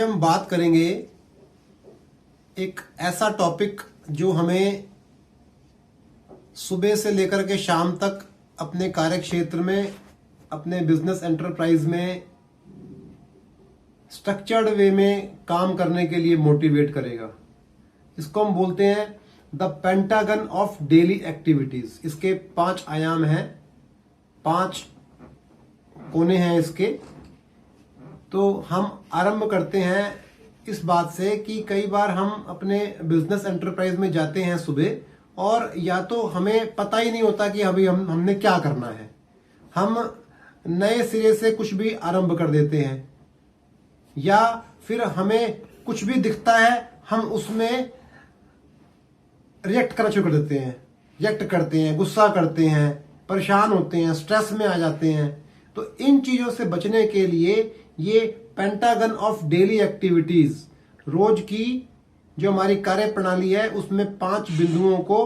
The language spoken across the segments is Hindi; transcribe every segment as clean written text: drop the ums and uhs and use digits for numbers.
हम बात करेंगे एक ऐसा टॉपिक जो हमें सुबह से लेकर के शाम तक अपने कार्य क्षेत्र में, अपने बिजनेस एंटरप्राइज में स्ट्रक्चर्ड वे में काम करने के लिए मोटिवेट करेगा। इसको हम बोलते हैं the pentagon of daily activities. इसके 5 आयाम हैं, 5 कोने हैं इसके। तो हम आरंभ करते हैं इस बात से कि कई बार हम अपने बिजनेस एंटरप्राइज में जाते हैं सुबह और या तो हमें पता ही नहीं होता कि अभी हमने क्या करना है। हम नए सिरे से कुछ भी आरंभ कर देते हैं या फिर हमें कुछ भी दिखता है हम उसमें रिएक्ट करना शुरू कर देते हैं, रिएक्ट करते हैं, गुस्सा करते हैं, परेशान होते हैं, स्ट्रेस में आ जाते हैं। तो इन चीजों से बचने के लिए ये पेंटागन ऑफ डेली एक्टिविटीज, रोज की जो हमारी कार्य प्रणाली है उसमें 5 बिंदुओं को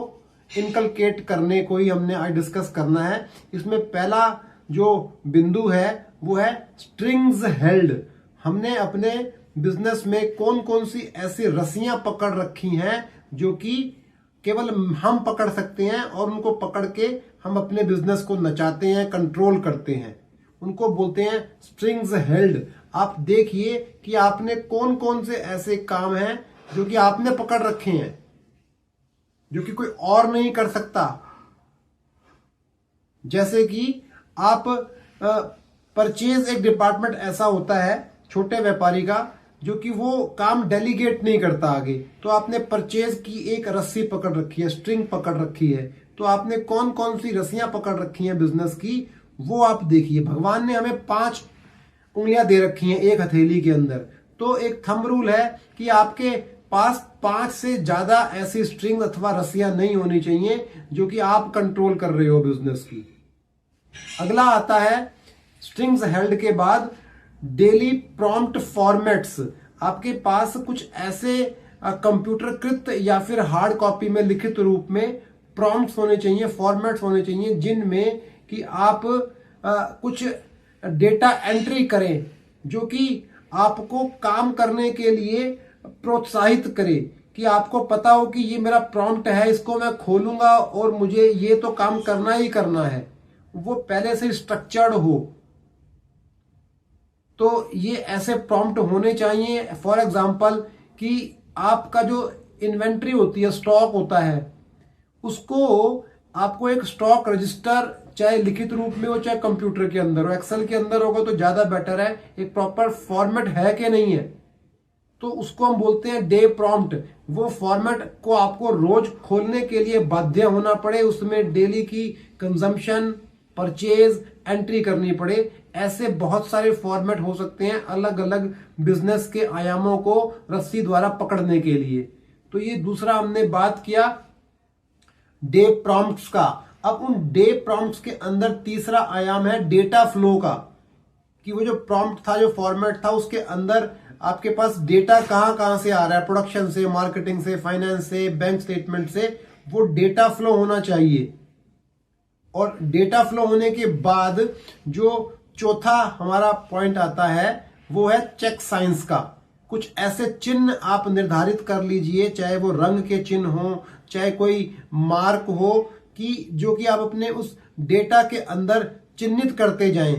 इनकलकेट करने को ही हमने आज डिस्कस करना है। इसमें पहला जो बिंदु है वो है स्ट्रिंग्स हेल्ड। हमने अपने बिजनेस में कौन कौन सी ऐसी रस्सियां पकड़ रखी हैं जो कि केवल हम पकड़ सकते हैं और उनको पकड़ के हम अपने बिजनेस को नचाते हैं, कंट्रोल करते हैं, उनको बोलते हैं स्ट्रिंग्स हेल्ड। आप देखिए कि आपने कौन कौन से ऐसे काम हैं जो कि आपने पकड़ रखे हैं, जो कि कोई और नहीं कर सकता। जैसे कि आप परचेज एक डिपार्टमेंट ऐसा होता है छोटे व्यापारी का जो कि वो काम डेलीगेट नहीं करता आगे। तो आपने परचेज की एक रस्सी पकड़ रखी है, स्ट्रिंग पकड़ रखी है। तो आपने कौन कौन सी रस्सियां पकड़ रखी हैं बिजनेस की, वो आप देखिए। भगवान ने हमें 5 उंगलियां दे रखी हैं एक हथेली के अंदर। तो एक थंब रूल है कि आपके पास 5 से ज्यादा ऐसी स्ट्रिंग अथवा रस्सियां नहीं होनी चाहिए जो कि आप कंट्रोल कर रहे हो बिजनेस की। अगला आता है स्ट्रिंग्स हेल्ड के बाद डेली प्रॉम्प्ट फॉर्मेट्स। आपके पास कुछ ऐसे कंप्यूटरकृत या फिर हार्ड कॉपी में लिखित रूप में प्रॉम्प्ट्स होने चाहिए, फॉर्मेट्स होने चाहिए जिनमें कि आप कुछ डेटा एंट्री करें जो कि आपको काम करने के लिए प्रोत्साहित करे, कि आपको पता हो कि ये मेरा प्रॉम्प्ट है, इसको मैं खोलूंगा और मुझे ये तो काम करना ही करना है। वो पहले से स्ट्रक्चर्ड हो। तो ये ऐसे प्रॉम्प्ट होने चाहिए। फॉर एग्जाम्पल कि आपका जो इन्वेंट्री होती है, स्टॉक होता है, उसको आपको एक स्टॉक रजिस्टर चाहे लिखित रूप में हो चाहे कंप्यूटर के अंदर हो, एक्सेल के अंदर होगा तो ज्यादा बेटर है। एक प्रॉपर फॉर्मेट है कि नहीं है, तो उसको हम बोलते हैं डे प्रॉम्प्ट। वो फॉर्मेट को आपको रोज खोलने के लिए बाध्य होना पड़े, उसमें डेली की कंजम्पशन, परचेज एंट्री करनी पड़े। ऐसे बहुत सारे फॉर्मेट हो सकते हैं अलग अलग बिजनेस के आयामों को रस्सी द्वारा पकड़ने के लिए। तो ये दूसरा हमने बात किया डे प्रॉम्प्ट्स का। अब उन डे प्रॉम्प्ट्स के अंदर तीसरा आयाम है डेटा फ्लो का, कि वो जो प्रॉम्प्ट था, जो फॉर्मेट था, उसके अंदर आपके पास डेटा कहां कहां से आ रहा है, प्रोडक्शन से, मार्केटिंग से, फाइनेंस से, बैंक स्टेटमेंट से, वो डेटा फ्लो होना चाहिए। और डेटा फ्लो होने के बाद जो चौथा हमारा पॉइंट आता है वो है चेक साइंस का। कुछ ऐसे चिन्ह आप निर्धारित कर लीजिए, चाहे वो रंग के चिन्ह हो, चाहे कोई मार्क हो, कि जो कि आप अपने उस डेटा के अंदर चिन्हित करते जाएं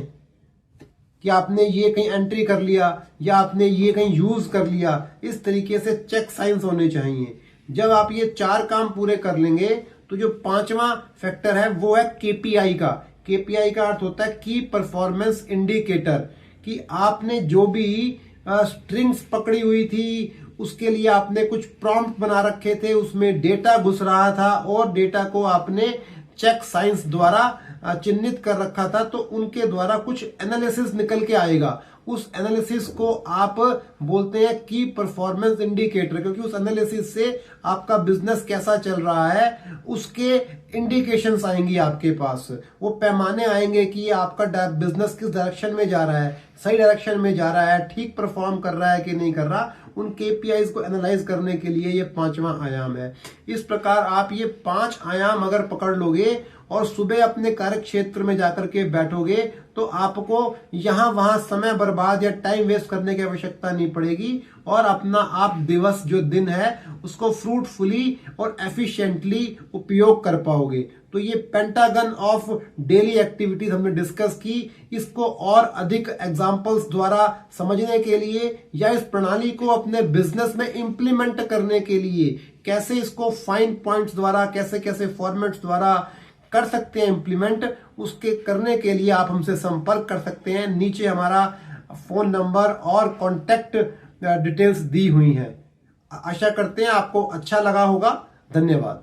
कि आपने ये कहीं एंट्री कर लिया या आपने ये कहीं यूज कर लिया। इस तरीके से चेक साइंस होने चाहिए। जब आप ये 4 काम पूरे कर लेंगे तो जो 5वां फैक्टर है वो है केपीआई का। केपीआई का अर्थ होता है की परफॉर्मेंस इंडिकेटर, कि आपने जो भी स्ट्रिंग्स पकड़ी हुई थी उसके लिए आपने कुछ प्रॉम्प्ट बना रखे थे, उसमें डेटा घुस रहा था और डेटा को आपने चेक साइंस द्वारा चिन्हित कर रखा था। तो उनके द्वारा कुछ एनालिसिस निकल के आएगा। उस एनालिसिस को आप बोलते हैं की परफॉर्मेंस इंडिकेटर, क्योंकि उस एनालिसिस से आपका बिजनेस कैसा चल रहा है उसके इंडिकेशंस आएंगी आपके पास। वो पैमाने आएंगे कि आपका बिजनेस किस डायरेक्शन में जा रहा है, सही डायरेक्शन में जा रहा है, ठीक परफॉर्म कर रहा है कि नहीं कर रहा। उन केपीआईज को एनालाइज करने के लिए ये 5वां आयाम है। इस प्रकार आप ये 5 आयाम अगर पकड़ लोगे और सुबह अपने कार्य क्षेत्र में जाकर के बैठोगे तो आपको यहां वहां समय बर्बाद या टाइम वेस्ट करने की आवश्यकता नहीं पड़ेगी और अपना आप दिवस जो दिन है उसको फ्रूटफुली और एफिशिएंटली उपयोग कर पाओगे। तो ये पेंटागन ऑफ डेली एक्टिविटीज हमने डिस्कस की। इसको और अधिक एग्जांपल्स द्वारा समझने के लिए या इस प्रणाली को अपने बिजनेस में इंप्लीमेंट करने के लिए कैसे इसको फाइन पॉइंट्स द्वारा कैसे कैसे फॉर्मेट्स द्वारा कर सकते हैं इंप्लीमेंट, उसके करने के लिए आप हमसे संपर्क कर सकते हैं। नीचे हमारा फोन नंबर और कॉन्टेक्ट डिटेल्स दी हुई हैं। आशा करते हैं आपको अच्छा लगा होगा। धन्यवाद।